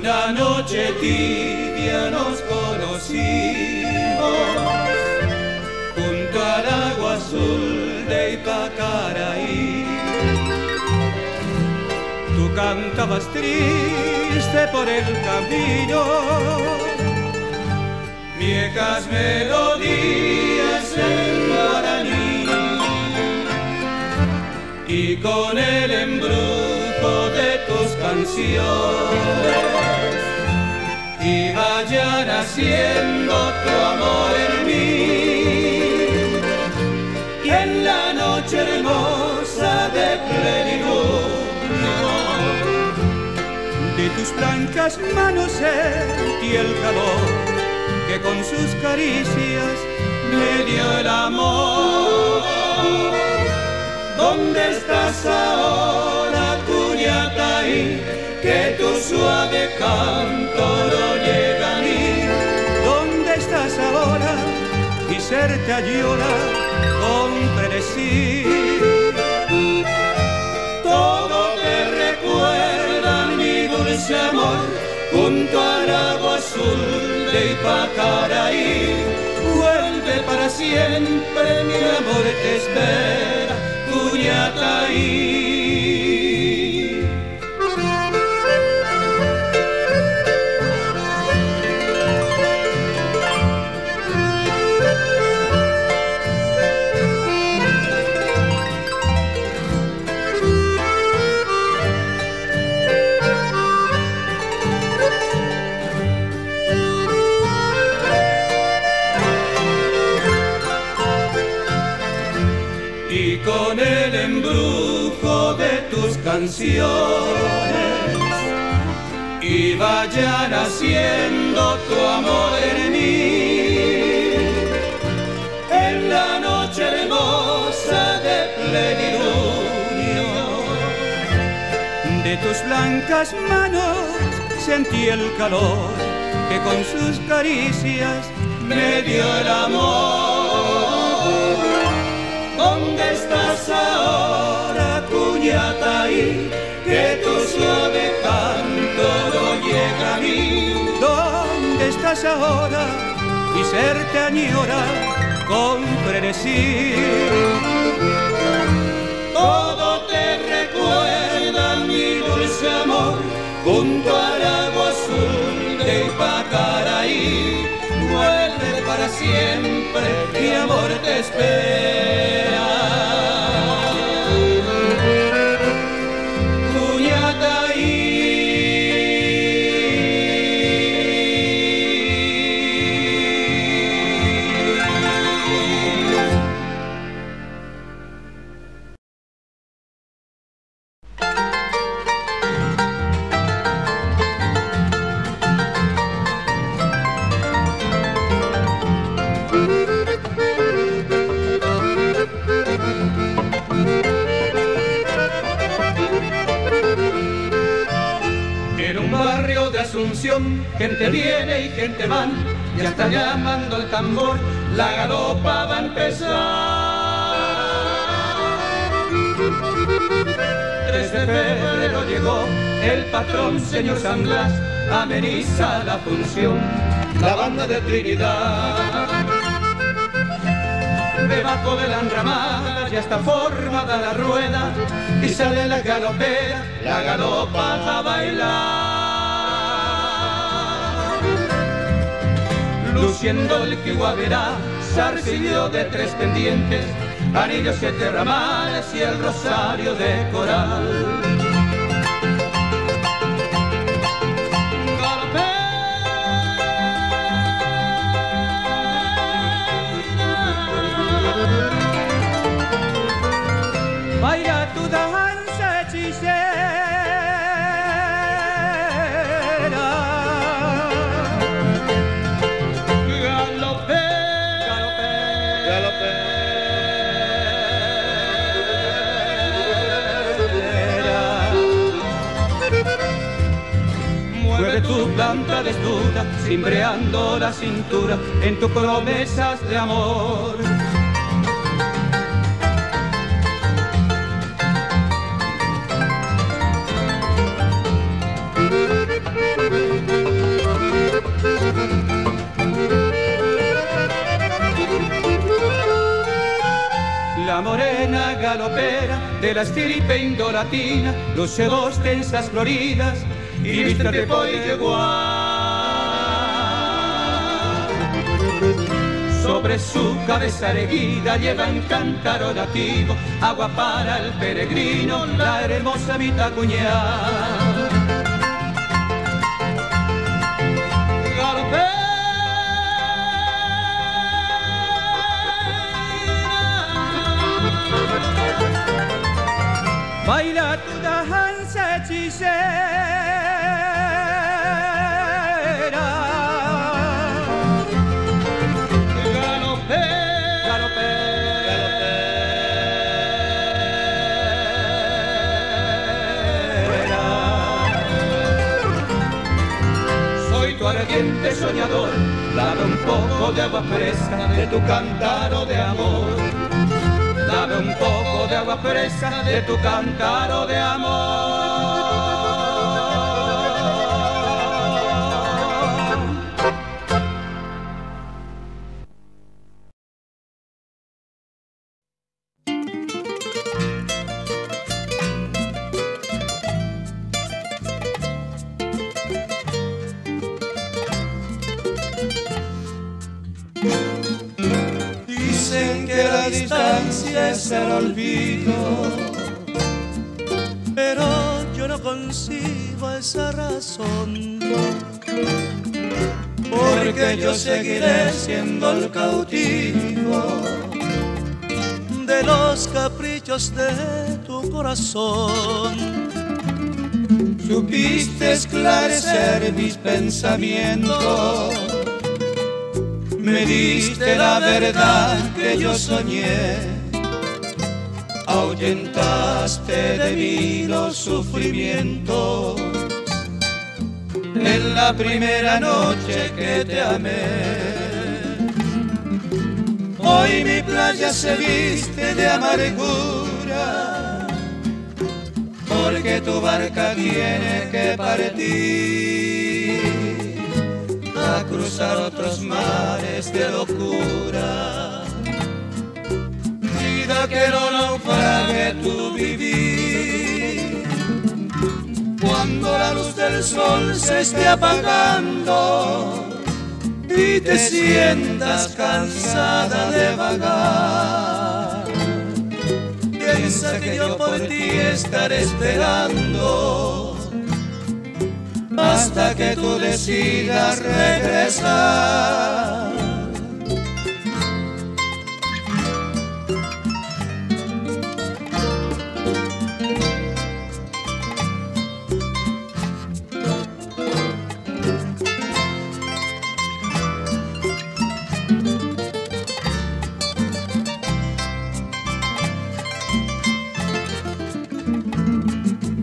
Una noche tibia nos conocimos junto al agua azul de Ipacaraí. Tú cantabas triste por el camino viejas melodías en guaraní, y con el embrujo de tus canciones iba ya naciendo tu amor en mí. Y en la noche hermosa de plenilunio de tus blancas manos sentí el calor que con sus caricias me dio el amor. ¿Dónde estás ahora, Cuñataí? Que tu suave canto no llega a mí. ¿Dónde estás ahora? Y serte añora con frenesí. Todo te recuerda mi dulce amor junto al agua azul de Ipacaraí. Vuelve para siempre, mi amor te espera, Cuñataí. Con el embrujo de tus canciones iba ya naciendo tu amor en mí. En la noche hermosa de plenilunio de tus blancas manos sentí el calor que con sus caricias me dio el amor. ¿Dónde estás ahora, Cuñataí? Que tu suave canto no llega a mí. ¿Dónde estás ahora? Y serte añora con frenesí. Todo te recuerda mi dulce amor junto al agua azul de Ipacaraí. Vuelve para siempre, mi amor te espera. Gente viene y gente van, ya está llamando el tambor, la galopa va a empezar. 3 de febrero llegó el patrón, señor San Blas, ameniza la función, la banda de Trinidad. Debajo de la enramada ya está formada la rueda y sale la galopera, la galopa a bailar. Luciendo el Kiwaverá, zarcillo de 3 pendientes, anillos 7 ramales y el rosario de coral. Baila tu danza hechicera. Mueve tu planta desnuda, cimbreando la cintura en tus promesas de amor. galopera de la estirpe indolatina, luce dos tensas floridas y vístrate por yeguar. Sobre su cabeza erguida lleva en cántaro nativo agua para el peregrino, la hermosa Vitacuñá. Baila tu danza hechicera, galopera, galopera. Soy tu ardiente soñador, dame un poco de agua fresca de tu cántaro de amor. Dame un poco de agua fresca de tu cántaro de amor. Dicen que la distancia es el olvido, pero yo no concibo esa razón, porque yo seguiré siendo el cautivo de los caprichos de tu corazón. Supiste esclarecer mis pensamientos, me diste la verdad que yo soñé, ahuyentaste de mí los sufrimientos en la primera noche que te amé. Hoy mi playa se viste de amargura, porque tu barca tiene que partir a cruzar otros mares de locura. Vida que no naufrague tu vivir, cuando la luz del sol se esté apagando y te sientas cansada de vagar. Piensa que yo por ti estaré esperando hasta que tú decidas regresar.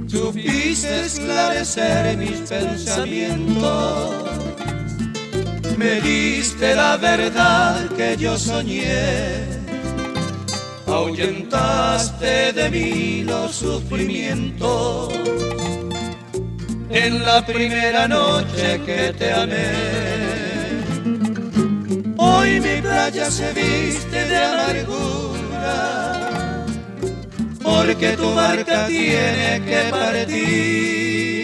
Supiste esclarecer mis pensamientos, me diste la verdad que yo soñé, ahuyentaste de mí los sufrimientos en la primera noche que te amé. Hoy mi playa se viste de amargura, porque tu barca tiene que partir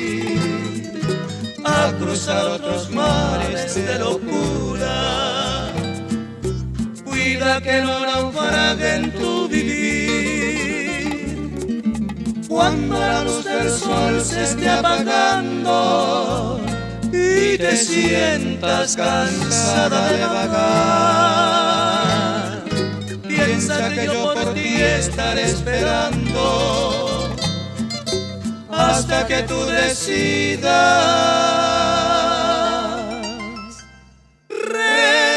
a cruzar otros mares de locura. Cuida que no naufrague en tu vivir, cuando la luz del sol se esté apagando y te sientas cansada de vagar. Piensa que yo por ti estaré esperando hasta que tú decidas regresar.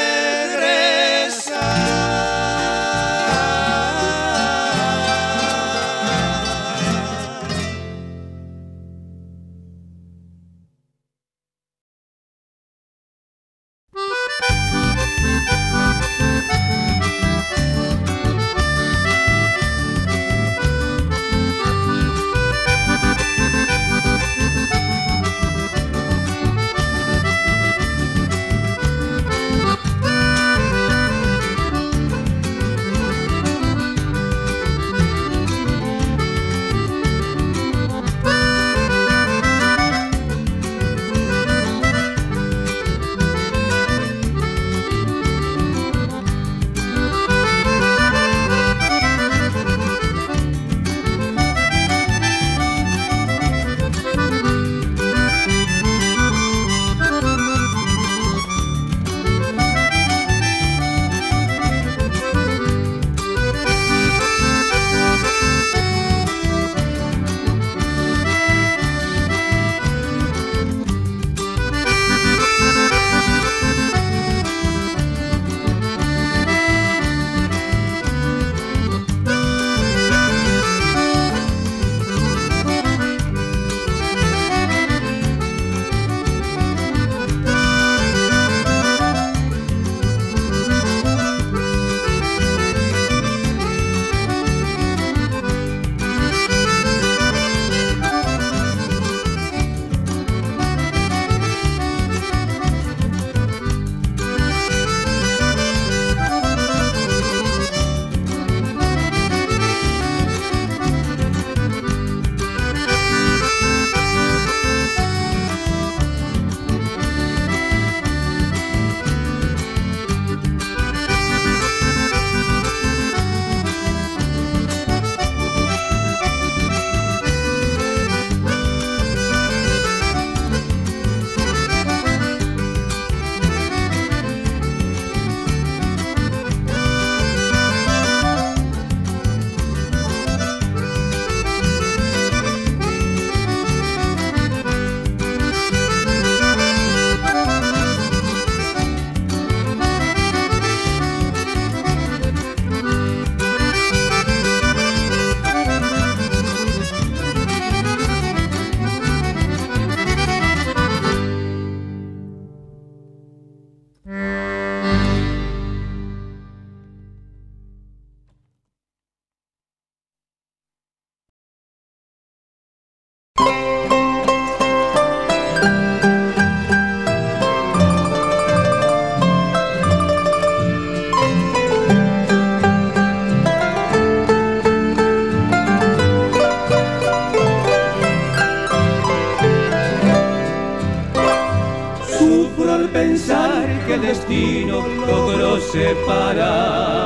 que el destino logró separarnos.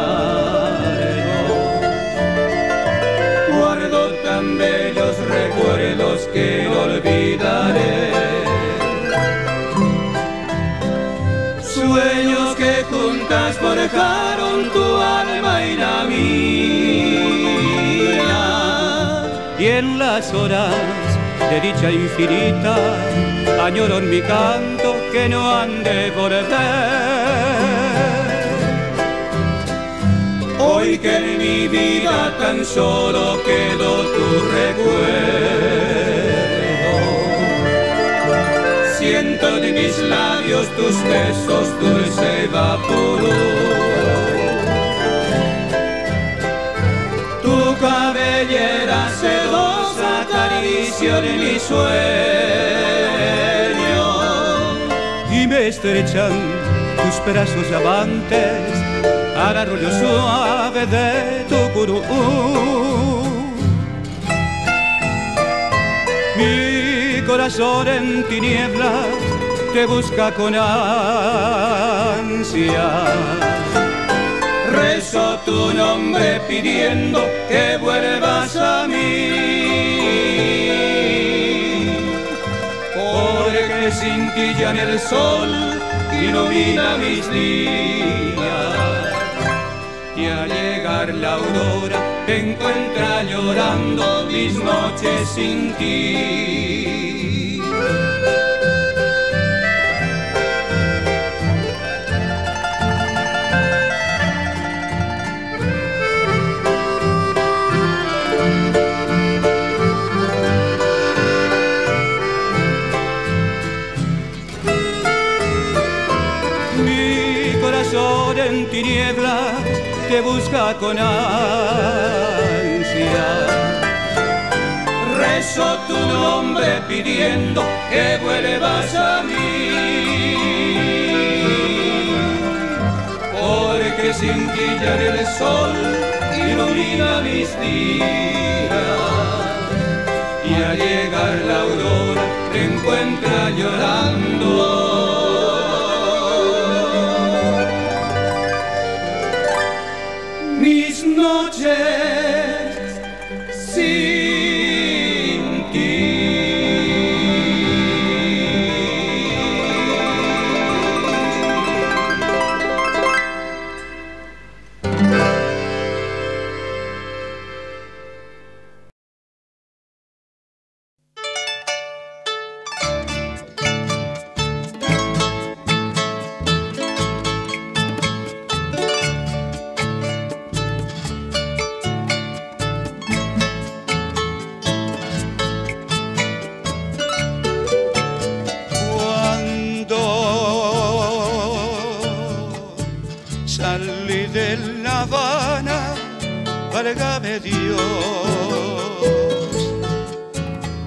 Guardo tan bellos recuerdos que no olvidaré, sueños que juntas forjaron tu alma y la mía, y en las horas de dicha infinita añoro en mi canto que no han de volver. Hoy que en mi vida tan solo quedó tu recuerdo, siento de mis labios tus besos dulce vaporú. Tu cabellera sedosa acaricia de mi sueño y me estrechan tus brazos amantes al arrullo suave de tu curú. Mi corazón en tinieblas te busca con ansia. Rezo tu nombre pidiendo que vuelvas a mí, porque sin ti ya ni el sol ilumina mis días, y al llegar la aurora te encuentra llorando mis noches sin ti. Mi corazón en tinieblas te busca con ansia. Rezo tu nombre pidiendo que vuelvas a mí, porque sin ti ya el sol ilumina mis días, y al llegar la aurora te encuentra llorando mis noches sin ti. Salí de La Habana, válgame Dios,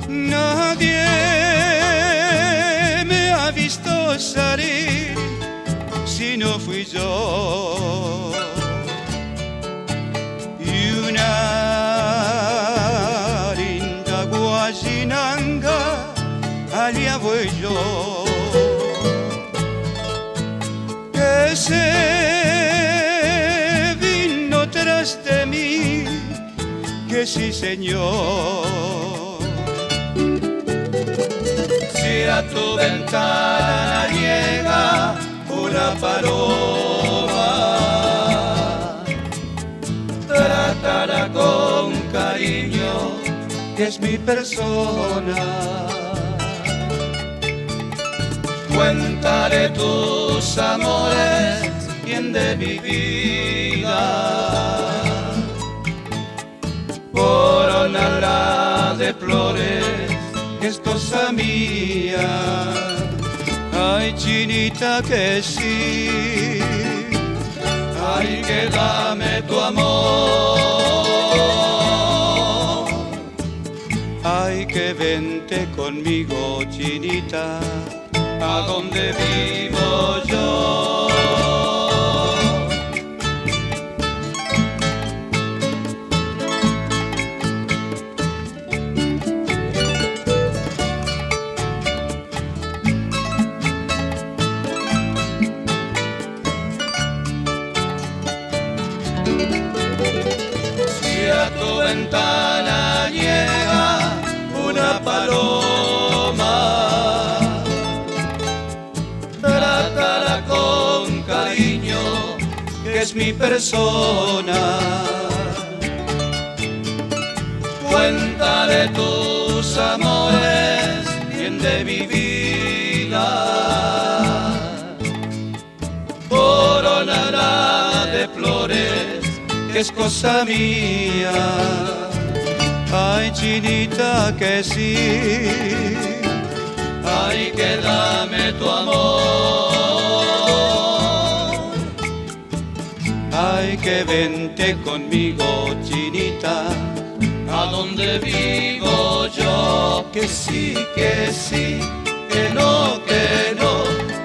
nadie me ha visto salir si no fui yo, y una linda guayinanga, allá voy yo, que se de mí, que sí señor. Si a tu ventana llega una paloma, trátala con cariño, que es mi persona. Cuéntale tus amores, bien de mi vida, coronala de flores, que es cosa mía. Ay, chinita, que sí, ay, que dame tu amor, ay, que vente conmigo, chinita, a donde vivo yo. ventana llega una paloma, trátala con cariño, que es mi persona. Cuéntale tus amores, bien de mi vida, coronará de flores, que es cosa mía. Ay, chinita, que sí, ay, que dame tu amor. Ay, que vente conmigo, chinita, a donde vivo yo. Que sí, que no,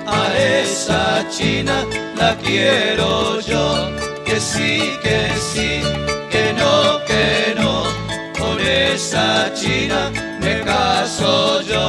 a esa china la quiero yo. Que sí, que no, con esa china me caso yo.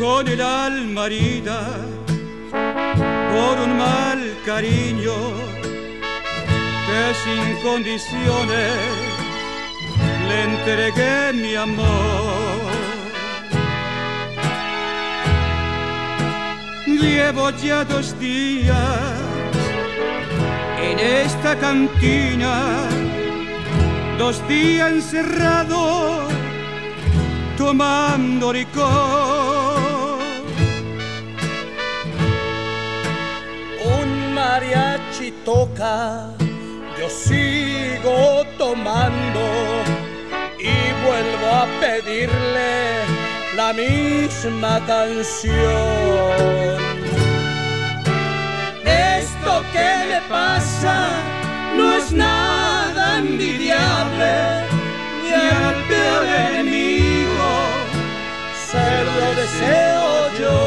con el alma herida por un mal cariño que sin condiciones le entregué mi amor. Llevo ya 2 días en esta cantina, 2 días encerrado tomando licor. Un mariachi toca, yo sigo tomando y vuelvo a pedirle la misma canción. Esto que le pasa no es nada envidiable, ni al peor enemigo se lo deseo yo.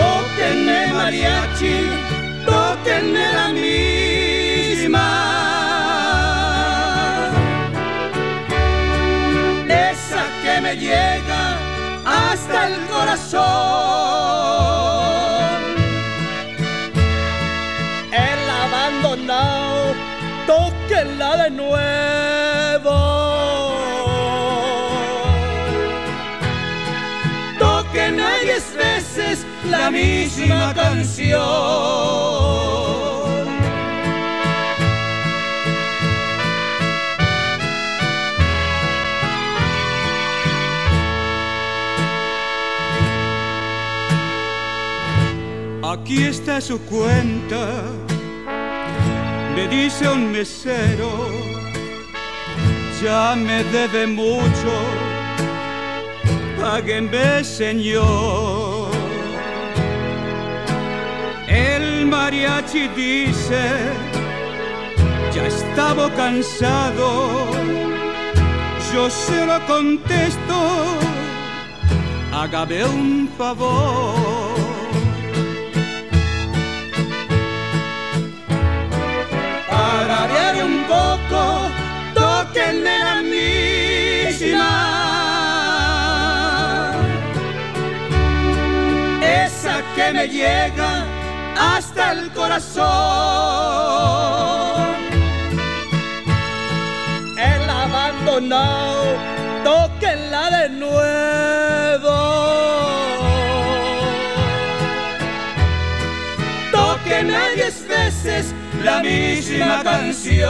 Tóquenme mariachi, tóquenme la misma, esa que me llega hasta el corazón. El abandonado, tóquenla de nuevo. Tóquenla 10 veces la misma canción. Aquí está su cuenta, me dice un mesero, ya me debe mucho, páguenme señor. El mariachi dice, ya estaba cansado, yo se lo contesto, hágame un favor. Tararear un poco, tóquenle la misma, esa que me llega hasta el corazón. El abandonado, tóquenla de nuevo. Tóquenla 10 veces la misma canción.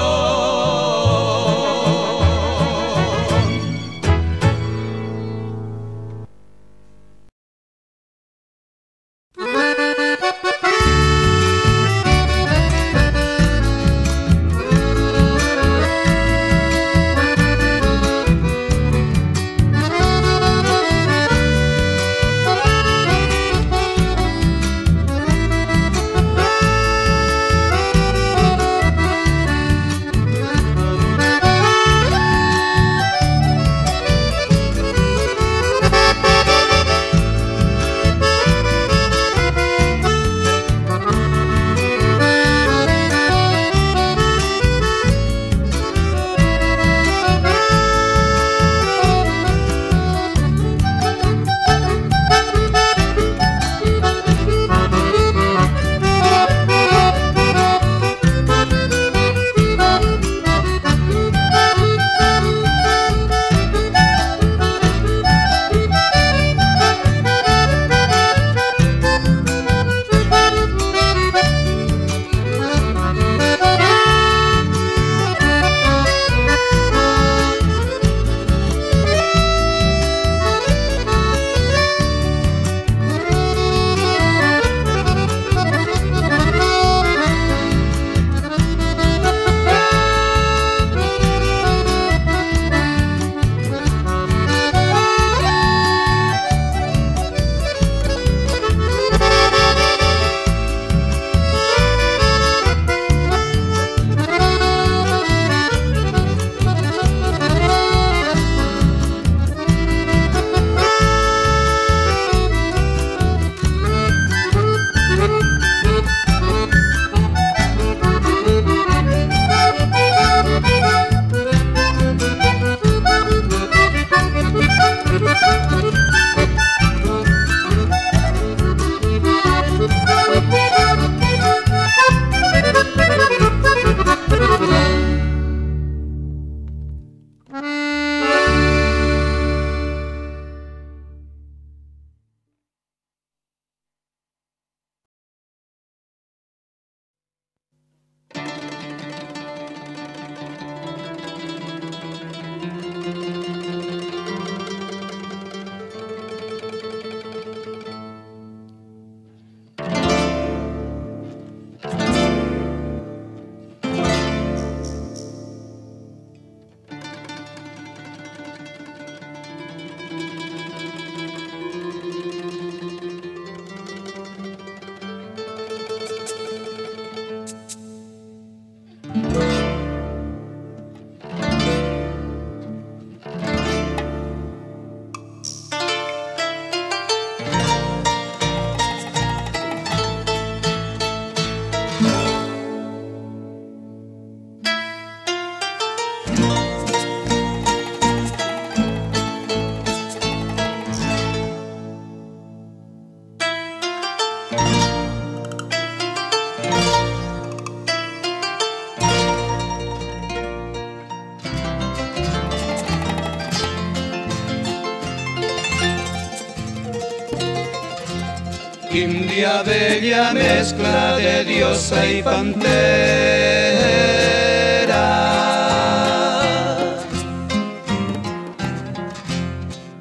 india bella mezcla de diosa y pantera,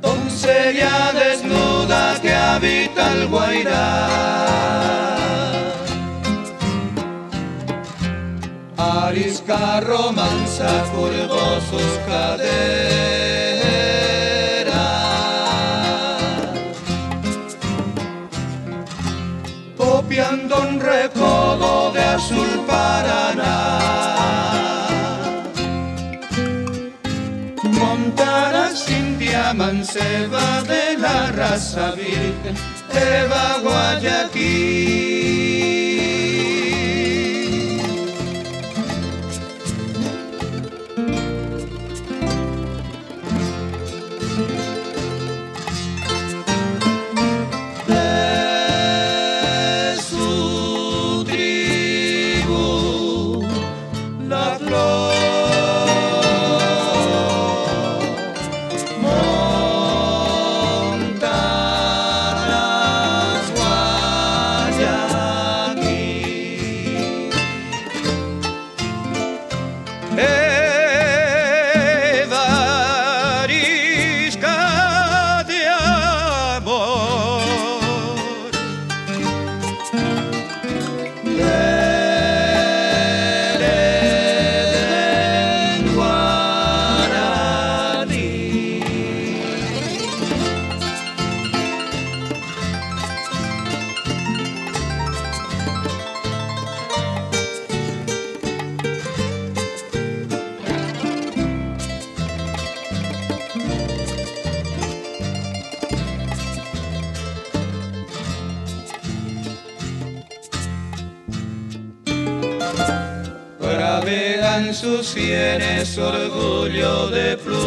doncella desnuda que habita el Guairá, arisca romanza curvó sus caderas, copiando un recodo de azul Paraná. Montana Cintia Manceba de la raza virgen de Guayaquil. Bravean sus sienes orgullo de pluma,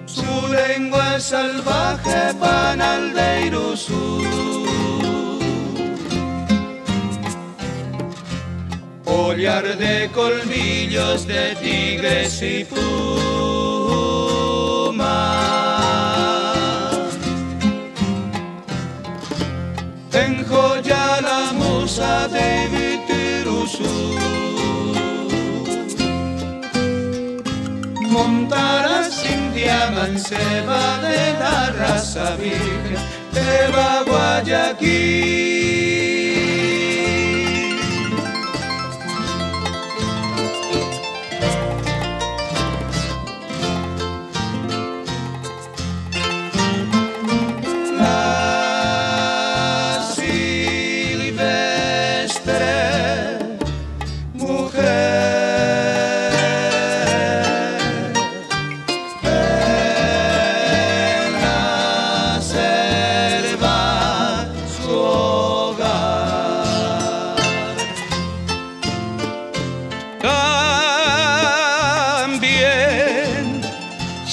su lengua es salvaje panal de Irusú, collar de colmillos de tigres y pumas. Enjoya la musa de Vitirusú, Montana Cintia Manceba de la raza virgen de Guayaquil.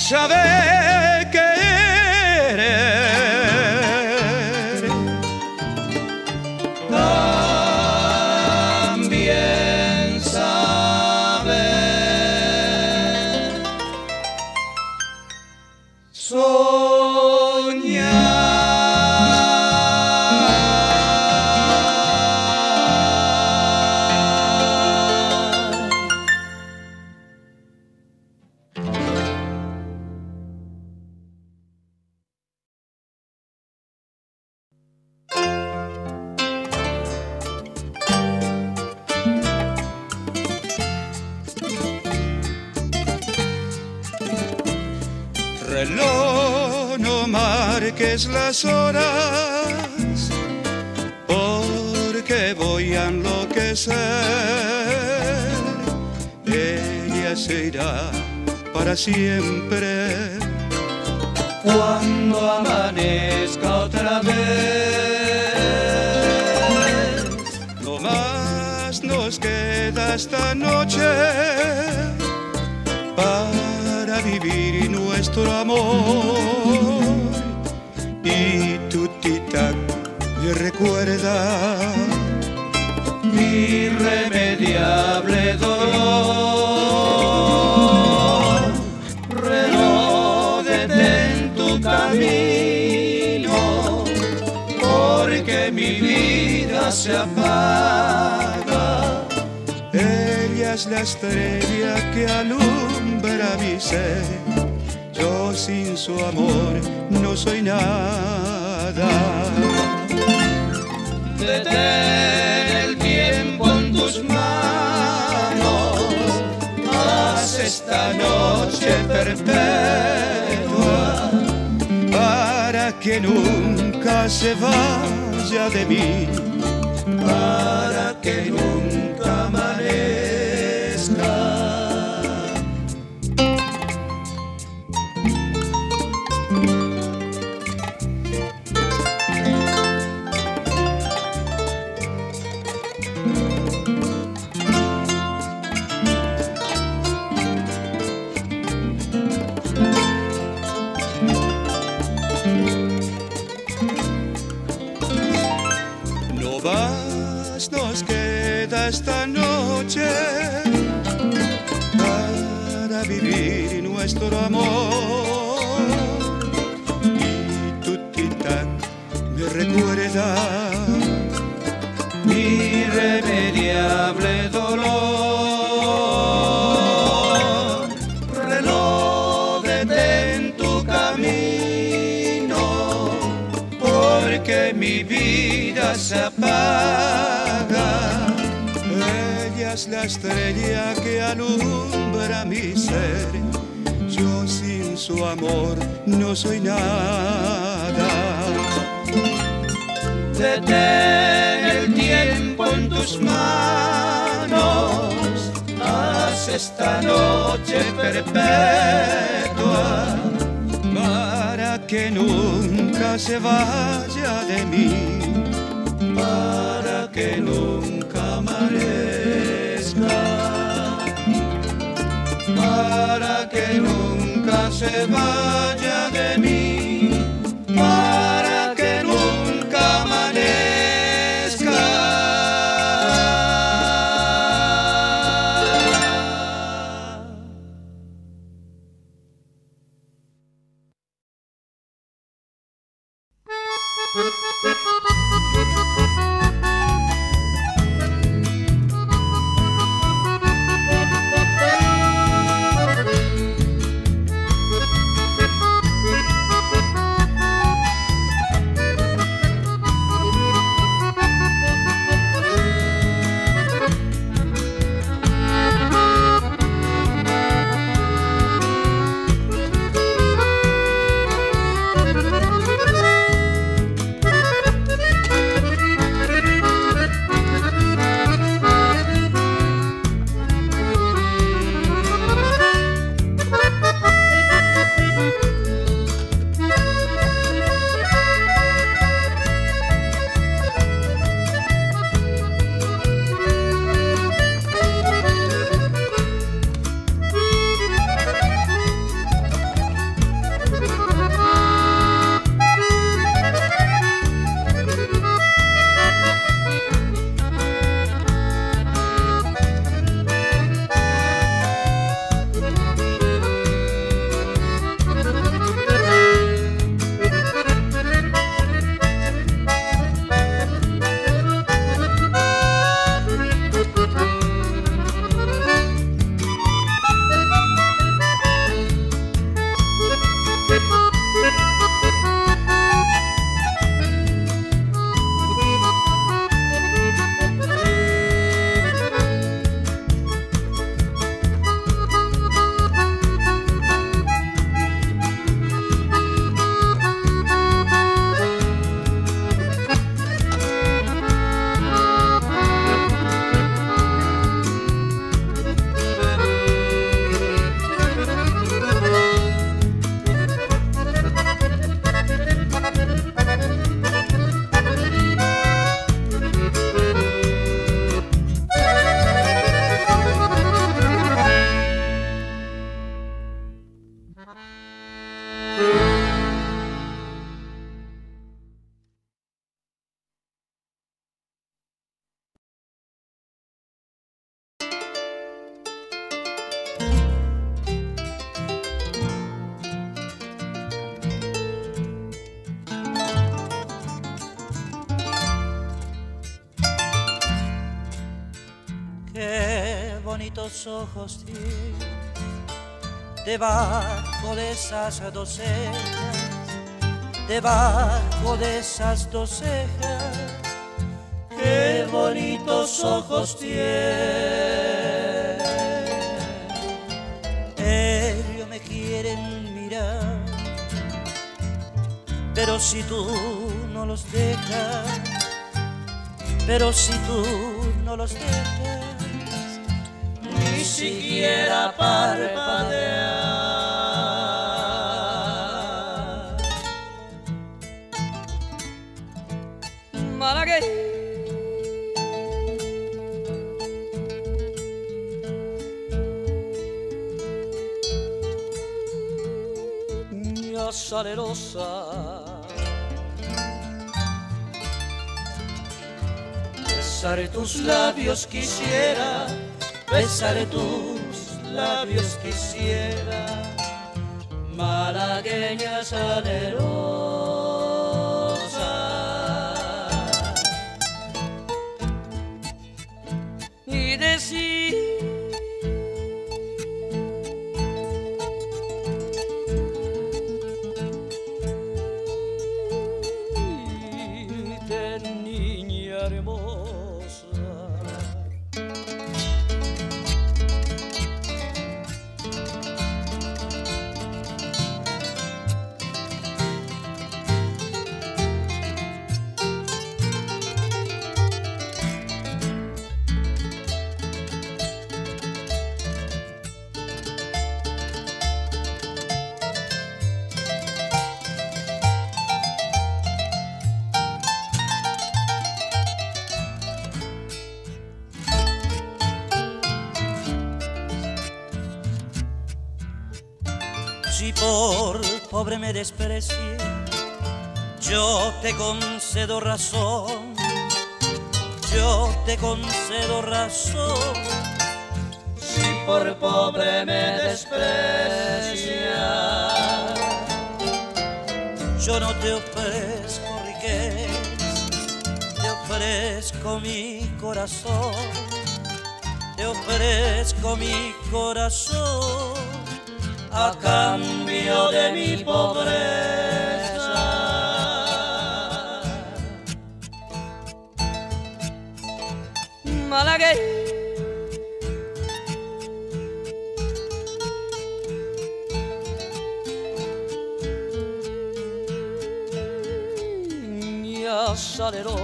Sabe querer, también sabe soñar. Reloj, no marques las horas, porque voy a enloquecer. Ella se irá para siempre cuando amanezca otra vez. No más nos queda esta noche para vivir nuestro amor, y tu tic-tac me recuerda mi irremediable dolor. se apaga. Ella es la estrella que alumbra mi ser. Yo sin su amor no soy nada. Detén el tiempo en tus manos, haz esta noche perpetua, para que nunca se vaya de mí, para que nunca amanezca. Nos queda esta noche para vivir nuestro amor, y tu tic-tac me recuerda mi irremediable dolor. Reloj, detén tu camino, porque mi vida se apaga. Ella es la estrella que alumbra mi ser. Yo sin su amor no soy nada. Detén el tiempo en tus manos, haz esta noche perpetua, para que nunca se vaya de mí, para que nunca amanezca, para que nunca se vaya de mí, para que nunca amanezca. Qué bonitos ojos tienes debajo de esas dos cejas, debajo de esas dos cejas. Qué bonitos ojos tienes. Ellos me quieren mirar, pero si tú no los dejas, pero si tú no los dejas, ni siquiera parpadear. Malagueña, salerosa, besaré tus labios quisiera, besaré tus labios quisiera, malagueña salerosa. Y decir hermosa, si por pobre me desprecié, yo te concedo razón, yo te concedo razón. Si por pobre me desprecias, yo no te ofrezco riqueza, te ofrezco mi corazón, te ofrezco mi corazón a cambio de mi pobreza. Malagueña salerosa,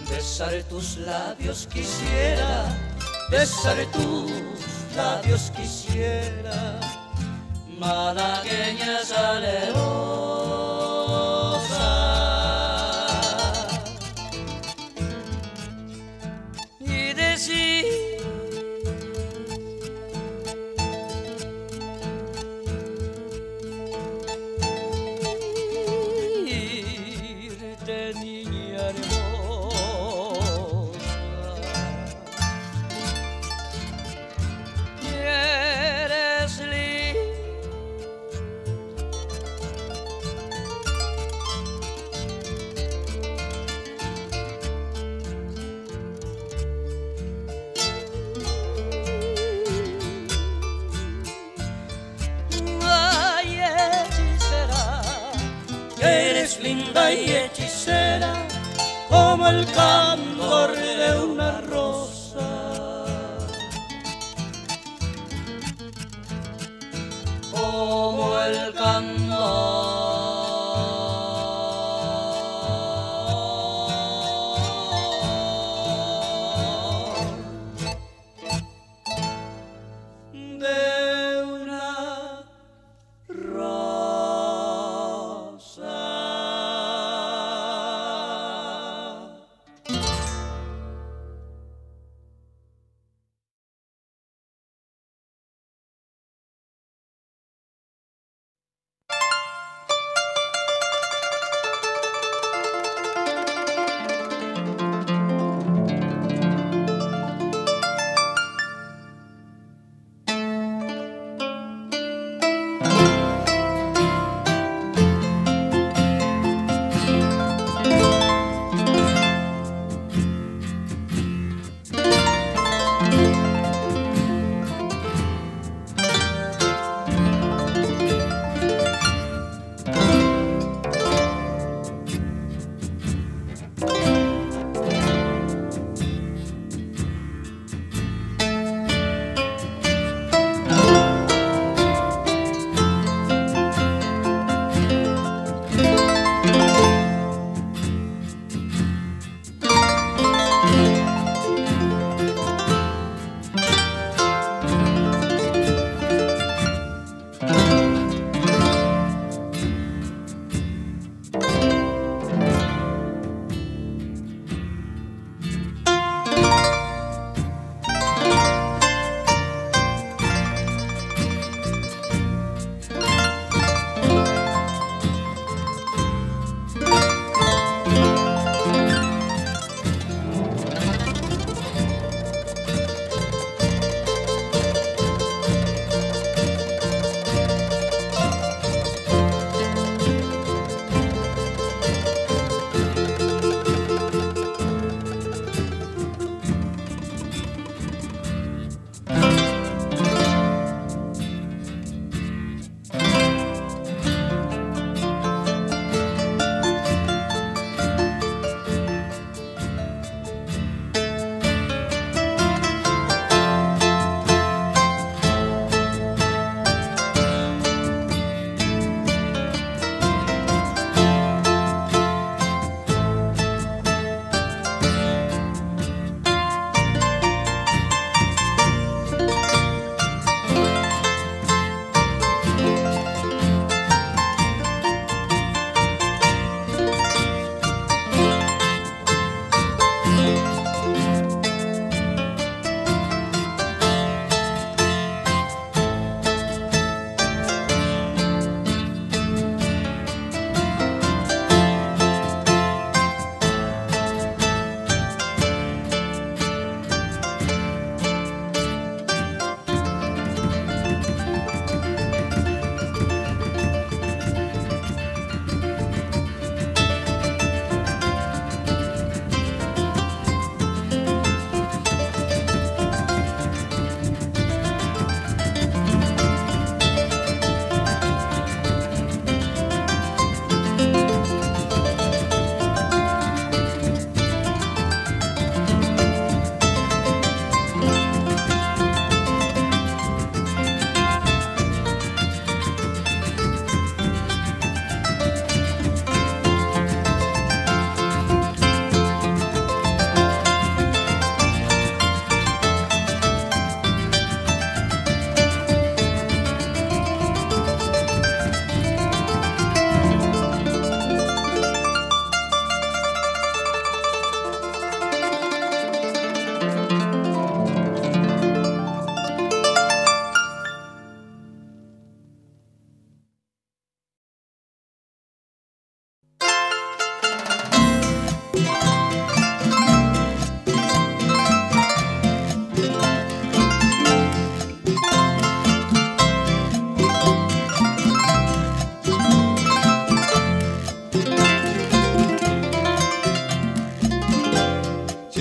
besaré tus labios quisiera, besaré tus labios quisiera, malagueña salerosa. Y decir niña hermosa, eres linda y hechicera como el candor de una rosa, como el candor de una rosa.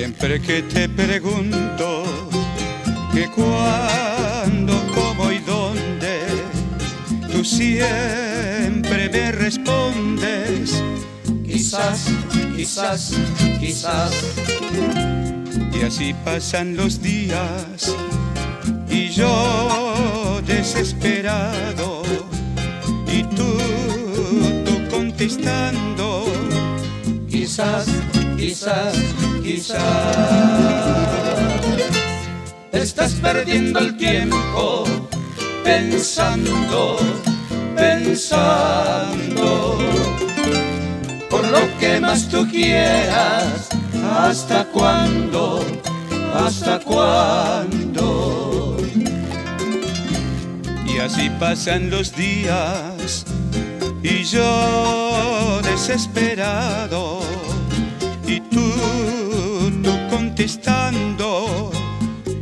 Siempre que te pregunto que cuándo, cómo y dónde, tú siempre me respondes quizás, quizás, quizás. Y así pasan los días y yo desesperado, y tú contestando quizás, quizás, quizás. Estás perdiendo el tiempo pensando, pensando por lo que más tú quieras. ¿Hasta cuándo? ¿Hasta cuándo? Y así pasan los días y yo desesperado, y tú contestando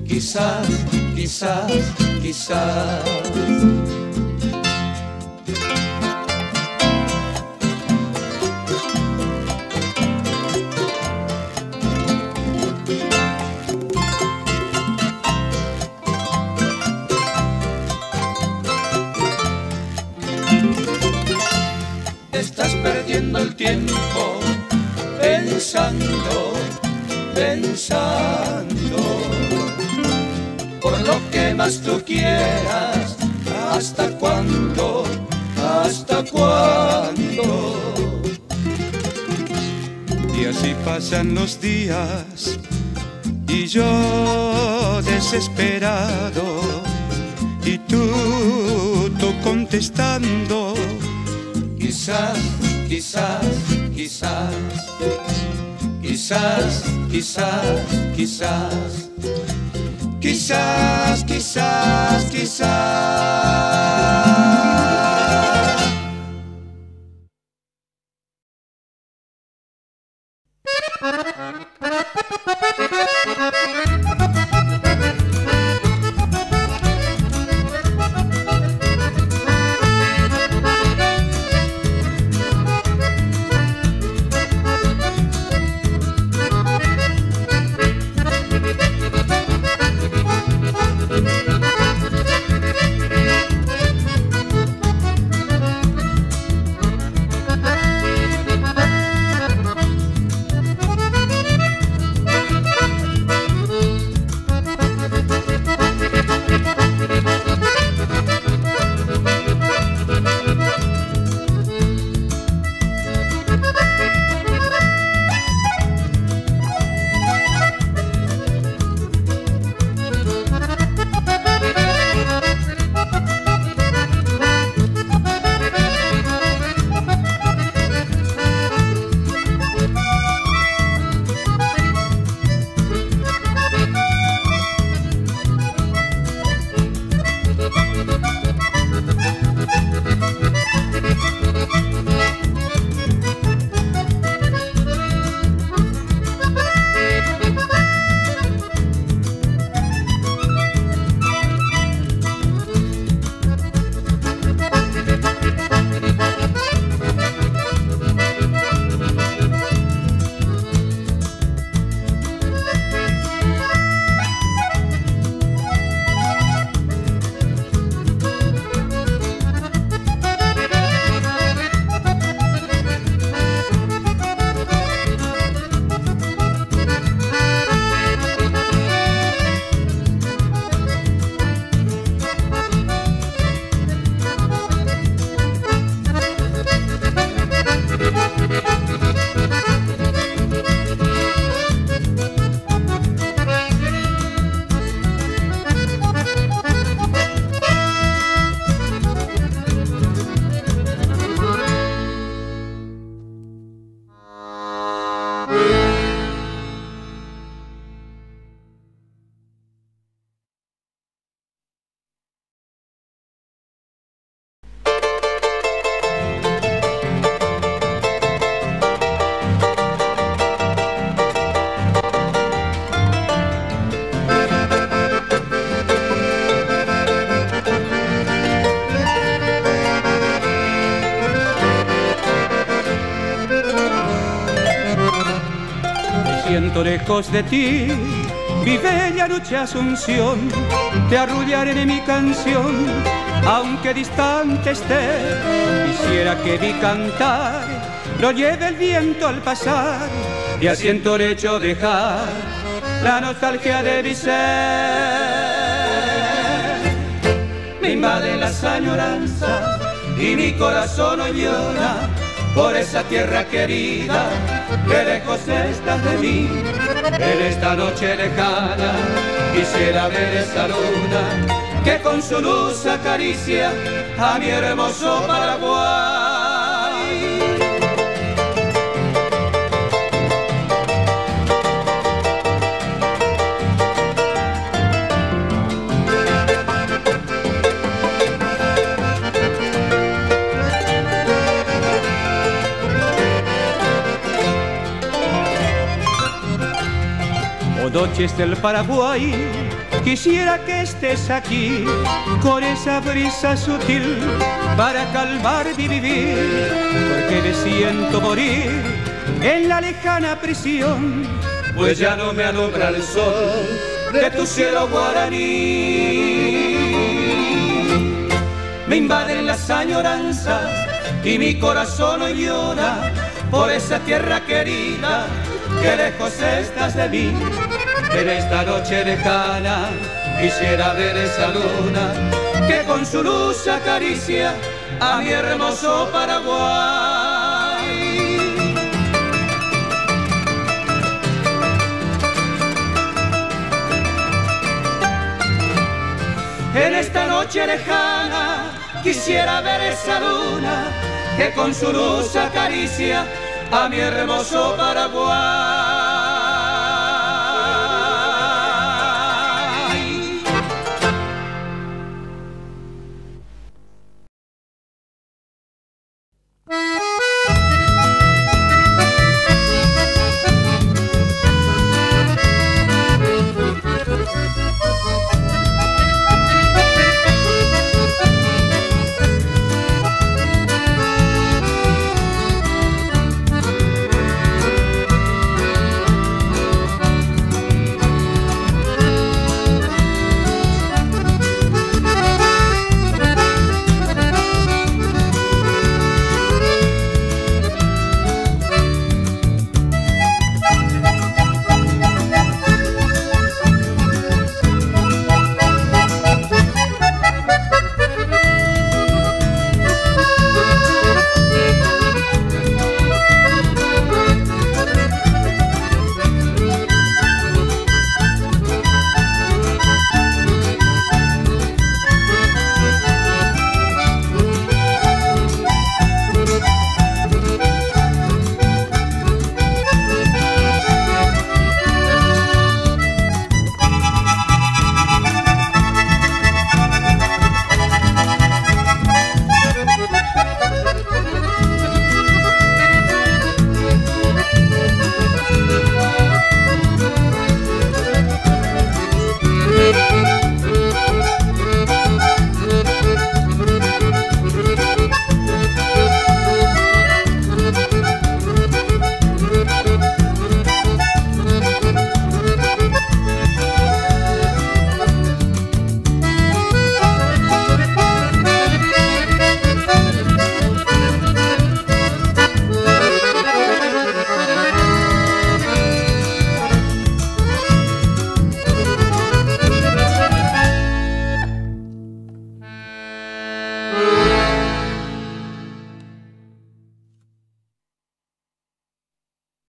quizás, quizás, quizás. Estás perdiendo el tiempo pensando, pensando por lo que más tú quieras. ¿Hasta cuándo? ¿Hasta cuándo? Y así pasan los días y yo desesperado, y tú contestando quizás, quizás, quizás, quizás, quizás, quizás, quizás, quizás, quizás. tanto lejos de ti, mi bella noche Asunción, te arrullaré en mi canción, aunque distante esté. Quisiera que mi cantar lo lleve el viento al pasar, y así en tu lecho dejar la nostalgia de mi ser. Me invaden las añoranzas y mi corazón hoy llora por esa tierra querida que lejos estás de mí. En esta noche lejana quisiera ver esa luna que con su luz acaricia a mi hermoso Paraguay. Noches del Paraguay, quisiera que estés aquí con esa brisa sutil para calmar mi vivir, porque me siento morir en la lejana prisión, pues ya no me alumbra el sol de tu cielo guaraní. Me invaden las añoranzas y mi corazón hoy llora por esa tierra querida que lejos estás de mí. En esta noche lejana quisiera ver esa luna que con su luz acaricia a mi hermoso Paraguay. En esta noche lejana quisiera ver esa luna que con su luz acaricia a mi hermoso Paraguay.